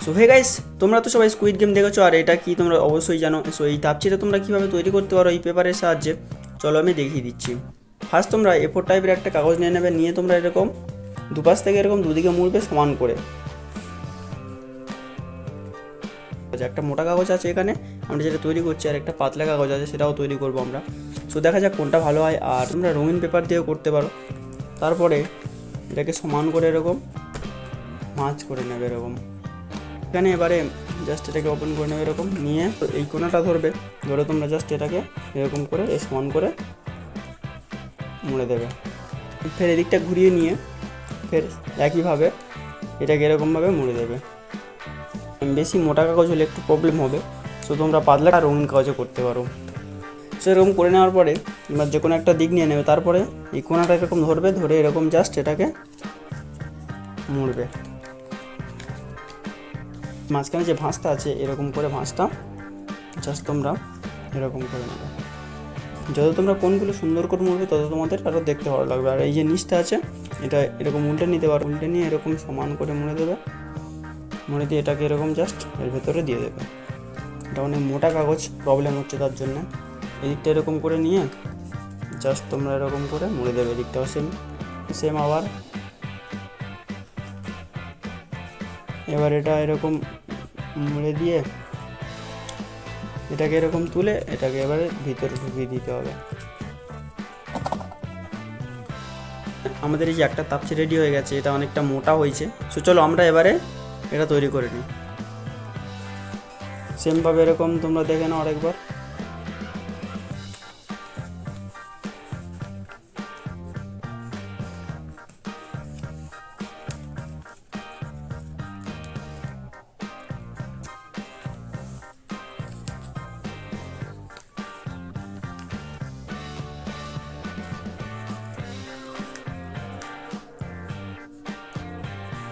So hey guys, তোমরা তো সবাই স্কুইড গেম দেখেছো, আর এটা কি তোমরা অবশ্যই জানো। সো এই দাবচিটা তোমরা কীভাবে তৈরি করতে পারো এই পেপারের সাহায্যে, চলো আমি দেখিয়ে দিচ্ছি। ফার্স্ট তোমরা A4 টাইপের একটা কাগজ নিয়ে নেবে, নিয়ে তোমরা এরকম দুপাশ থেকে এরকম দুদিকে মুড়বে সমান করে। একটা মোটা কাগজ আছে এখানে আমরা যেটা তৈরি করছি, আর একটা পাতলা কাগজ আছে সেটাও তৈরি করবো আমরা। সো দেখা যাক কোনটা ভালো হয়। আর তোমরা রঙিন পেপার দিয়েও করতে পারো। তারপরে এটাকে সমান করে এরকম ভাঁজ করে নেবে এরকম। এখানে এবারে জাস্ট এটাকে ওপেন করে নেবে এরকম, নিয়ে এই কোণাটা ধরবে, ধরে তোমরা জাস্ট এটাকে এরকম করে সমান করে মুড়ে দেবে। ফের এদিকটা ঘুরিয়ে নিয়ে ফের একইভাবে এটাকে এরকমভাবে মুড়ে দেবে। বেশি মোটা কাগজ হলে একটু প্রবলেম হবে, সো তোমরা পাতলা আর রঙিন কাগজে করতে পারো। সো এরকম করে নেওয়ার পরে তোমরা যে কোনো একটা দিক নিয়ে নেবে, তারপরে এই কোণাটা এরকম ধরবে, ধরে এরকম জাস্ট এটাকে মুড়বে। মাঝখানে যে ভাঁজটা আছে এরকম করে ভাঁজটা জাস্ট তোমরা এরকম করে নেবে। যত তোমরা কোণগুলো সুন্দর করে মুড়বে তত তোমাদের আরও দেখতে ভালো লাগবে। আর এই যে নিচটা আছে এটা এরকম উল্টে নিতে পারো, উল্টে নিয়ে এরকম সমান করে মুড়ে দেবে। মুড়ে দিয়ে এটাকে এরকম জাস্ট এর ভেতরে দিয়ে দেবে। এটা অনেক মোটা কাগজ, প্রবলেম হচ্ছে তার জন্য। এদিকটা এরকম করে নিয়ে জাস্ট তোমরা এরকম করে মুড়ে দেবে। এদিকটাও সেম আবার। এবার এটা এরকম মুড়ে দিয়ে এটাকে এরকম তুলে এটাকে এবারে ভিতরে ঢুকিয়ে দিতে হবে। আমাদের এই যে একটা তাপচি রেডি হয়ে গেছে, এটা অনেকটা মোটা হয়েছে। সো চলো আমরা এবারে এটা তৈরি করে নিই। সেমভাবে এরকম তোমরা দেখে নাও আরেকবার।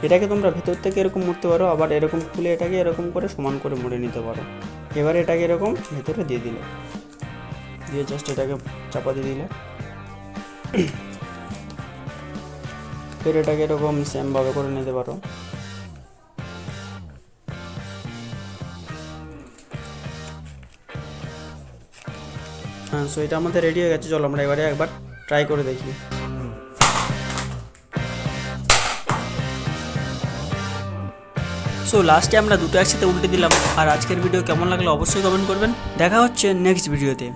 এটাকে তোমরা ভেতর থেকে এরকম মুড়তে পারো, আবার এরকম খুলে এটাকে এরকম করে সমান করে মুড়ে নিতে পারো। এবারে এটাকে এরকম ভেতরে দিয়ে দিলে, দিয়ে জাস্ট এটাকে চাপা দিয়ে দিলে, ফের এটাকে এরকম সেমভাবে করে নিতে পারো। হ্যাঁ, সো এটা আমাদের রেডি হয়ে গেছে। চলো আমরা এবারে একবার ট্রাই করে দেখি। সো লাস্টে আমরা দুটো একসাথে উল্টে দিলাম। আর আজকের ভিডিও কেমন লাগলো অবশ্যই কমেন্ট করবেন। দেখা হচ্ছে নেক্সট ভিডিওতে।